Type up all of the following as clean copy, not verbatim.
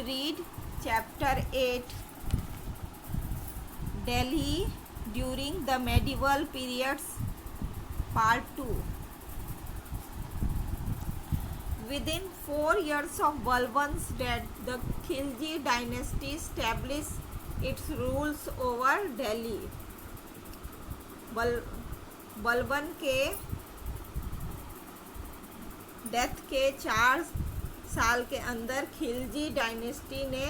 read chapter 8, Delhi during the medieval periods, part 2. Within 4 years of Balban's death, the Khilji dynasty established its rules over Delhi. Balban के death के 4 साल के अंदर Khilji dynasty ने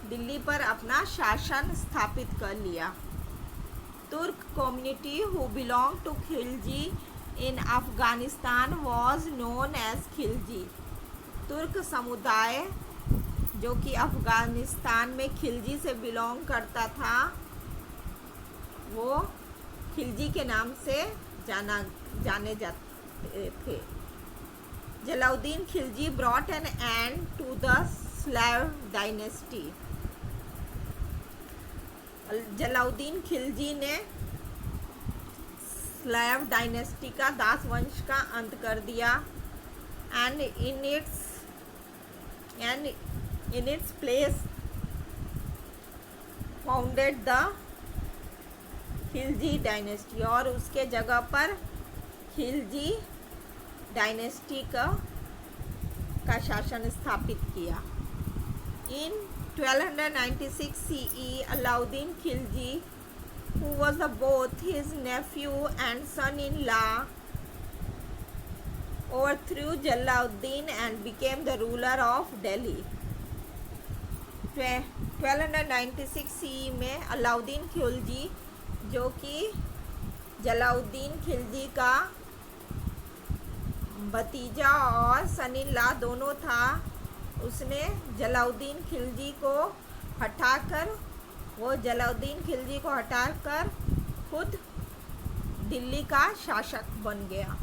दिल्ली पर अपना शासन स्थापित कर लिया. Turk community who belong to Khilji in Afghanistan was known as Khilji. तुर्क समुदाय जो कि अफगानिस्तान में खिलजी से बिलोंग करता था वो खिलजी के नाम से जाने जाते थे. Jalauddin Khilji brought an end to the slave dynasty. Jalauddin Khilji ने स्लेव डायनेस्टी का दास वंश का अंत कर दिया. And in its place founded the Khilji dynasty. और उसके जगह पर खिलजी डायनेस्टी का शासन स्थापित किया. इन 1296 CE, Alauddin Khilji, who was both his nephew and son-in-law, overthrew Jalaluddin and became the ruler of Delhi. 1296 CE में अलाउद्दीन खिलजी जो कि जलाउद्दीन खिलजी का भतीजा और सन इन लॉ दोनों था, उसने जलाउद्दीन खिलजी को हटाकर खुद दिल्ली का शासक बन गया.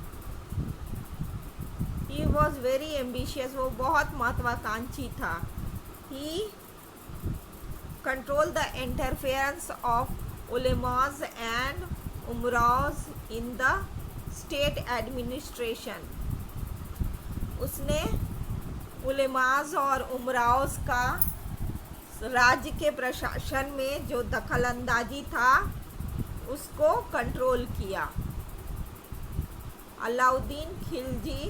ही वॉज वेरी एम्बिशियस, वो बहुत महत्वाकांक्षी था. He control the interference of ulemas and umaras in the state administration. उसने उलेमास और उमराज का राज्य के प्रशासन में जो दखलंदाजी था उसको कंट्रोल किया. Alauddin Khilji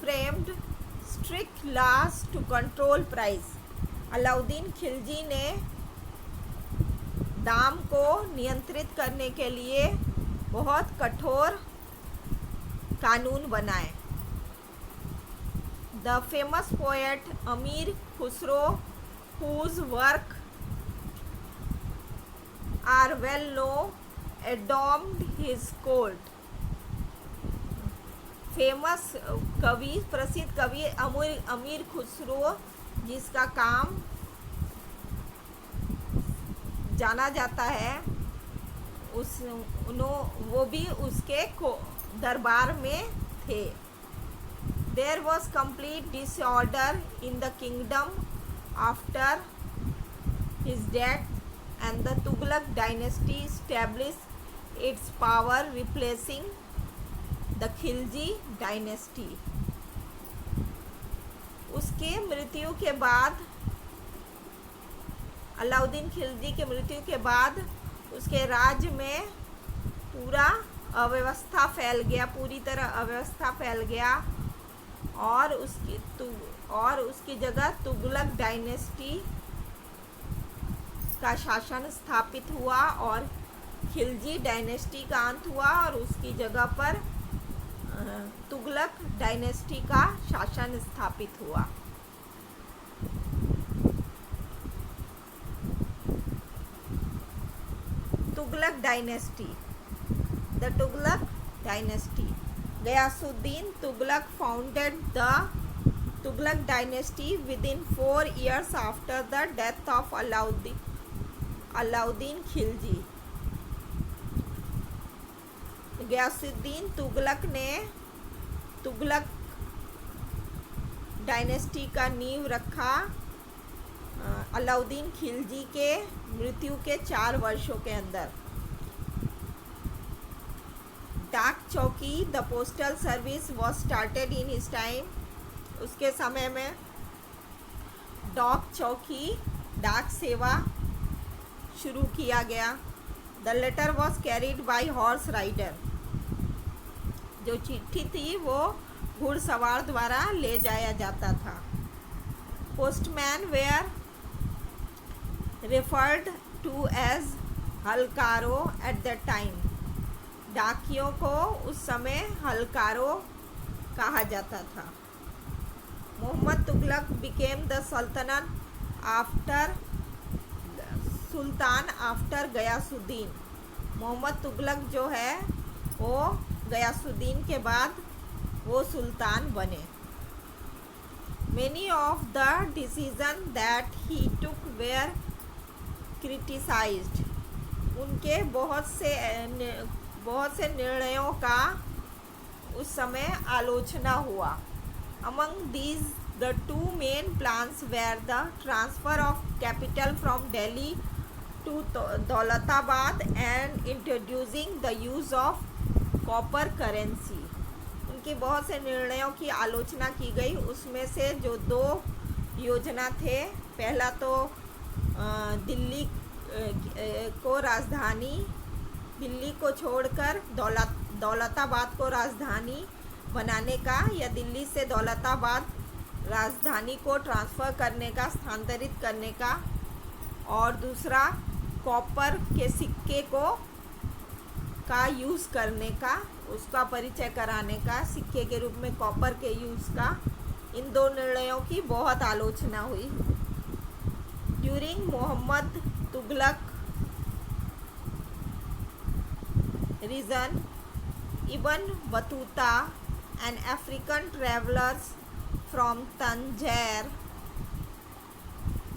framed strict laws to control price. Alauddin Khilji ने दाम को नियंत्रित करने के लिए बहुत कठोर कानून बनाए. द फेमस पोएट अमीर Khusro, whose work are well known, adorned his court. Famous कवि, प्रसिद्ध कवि अमीर खुसरो, जिसका काम जाना जाता है, वो भी उसके दरबार में थे. There was complete disorder in the kingdom after his death, and the Tughlaq dynasty established its power, replacing the Khilji dynasty. उसके मृत्यु के बाद, अलाउद्दीन खिलजी के मृत्यु के बाद उसके राज्य में पूरी तरह अव्यवस्था फैल गया और उसकी जगह तुगलक डायनेस्टी का शासन स्थापित हुआ और खिलजी डायनेस्टी का अंत हुआ और उसकी जगह पर तुगलक डायनेस्टी का शासन स्थापित हुआ. Tughlaq dynasty. The Tughlaq dynasty. Ghiyasuddin Tughlaq founded the Tughlaq dynasty within 4 years after the death of Alauddin Khilji. ghiyasuddin Tughlaq ने तुगलक डायनेस्टी का नींव रखा अलाउद्दीन खिलजी के मृत्यु के 4 वर्षों के अंदर. डाक चौकी, the postal service was started in his time. उसके समय में डाक चौकी, डाक सेवा शुरू किया गया। The letter was carried by horse rider. जो चिट्ठी थी वो घुड़सवार द्वारा ले जाया जाता था। Postman were referred to as हलकारो एट द टाइम। डाकियों को उस समय हलकारो कहा जाता था। Mohammad Tughlaq became the sultan after Ghiyasuddin. Mohammad Tughlaq जो है वो गयासुद्दीन के बाद वो सुल्तान बने। Many of the decisions that he took were criticized. उनके बहुत से निर्णयों का उस समय आलोचना हुआ। Among these, the two main plans were the transfer of capital from Delhi to Daulatabad and introducing the use of copper currency. उनके बहुत से निर्णयों की आलोचना की गई। उसमें से जो दो योजना थे, पहला तो दिल्ली को राजधानी, दिल्ली को छोड़कर दौलताबाद को राजधानी बनाने का, या दिल्ली से दौलताबाद राजधानी को ट्रांसफ़र करने का, स्थानांतरित करने का, और दूसरा कॉपर के सिक्के का यूज़ करने का, उसका परिचय कराने का, सिक्के के रूप में कॉपर के यूज़ का। इन दो निर्णयों की बहुत आलोचना हुई। During Mohammad Tughlaq region, Ibn Battuta, an African travelers from Tangier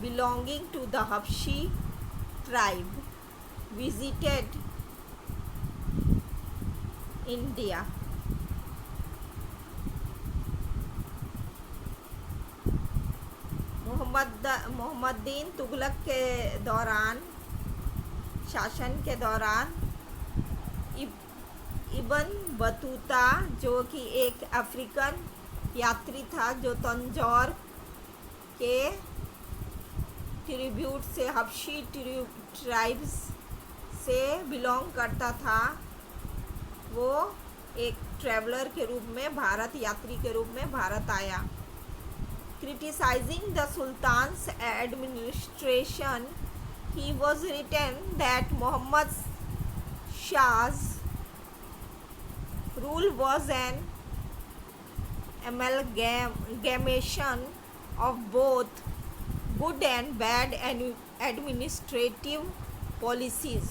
belonging to the Habshi tribe visited India. मोहम्मदीन तुगलक के दौरान, शासन के दौरान, इब्न बतूता जो कि एक अफ्रीकन यात्री था, जो तंजौर के ट्रिब्यूट से, हबशी ट्राइब्स से बिलोंग करता था, वो एक ट्रैवलर के रूप में यात्री के रूप में भारत आया। Criticising the sultan's administration, he was written that Mohammad शाह's rule was an amalgamation of both good and bad administrative policies.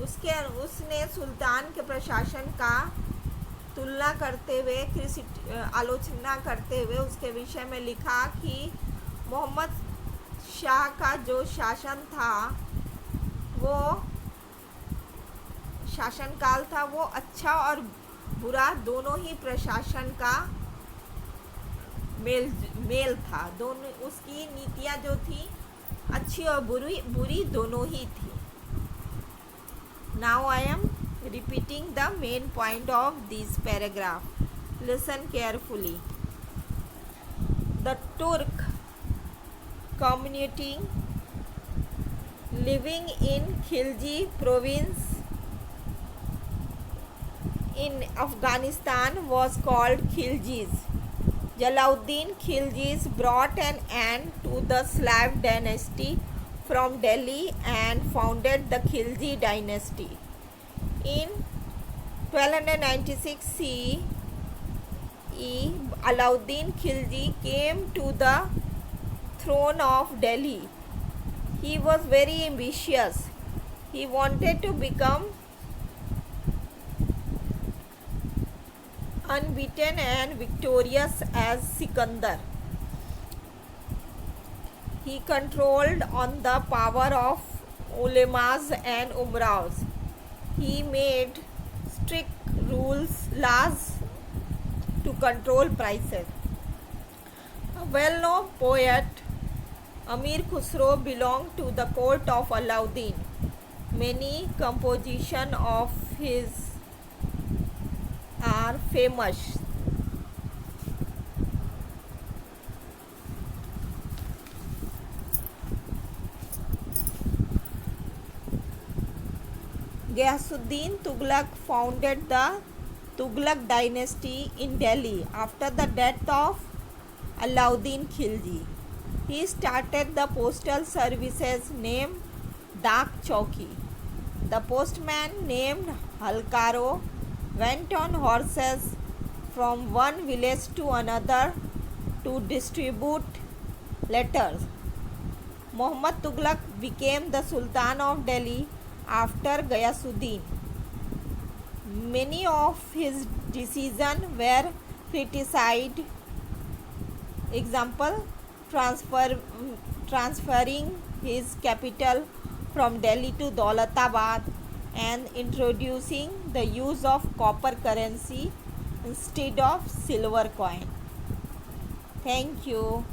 उसने सुल्तान के प्रशासन का तुलना करते हुए, आलोचना करते हुए उसके विषय में लिखा कि मोहम्मद शाह का जो शासन था, वो शासनकाल था, वो अच्छा और बुरा दोनों ही प्रशासन का मेल था। दोनों उसकी नीतियाँ जो थी, अच्छी और बुरी दोनों ही थी। Now I am repeating the main point of this paragraph. Listen carefully. The Turk community living in Khilji province in Afghanistan was called Khiljis. Jalauddin Khiljis brought an end to the Slav dynasty from Delhi and founded the Khilji dynasty. In 1296 CE, Alauddin Khilji came to the throne of Delhi. He was very ambitious. He wanted to become unbeaten and victorious as Sikandar. He controlled on the power of ulemas and umraos. He made strict laws to control prices. A well-known poet, Amir Khusro, belonged to the court of Alauddin. Many compositions of his are famous. Ghiyasuddin Tughlaq founded the Tughlaq dynasty in Delhi after the death of Alauddin Khilji. He started the postal services named Dak Chowki. The postman named Halkaro went on horses from one village to another to distribute letters. Muhammad Tughlaq became the Sultan of Delhi after Ghiyasuddin. Many of his decisions were criticized. Example, transferring his capital from Delhi to Daulatabad and introducing the use of copper currency instead of silver coin. Thank you.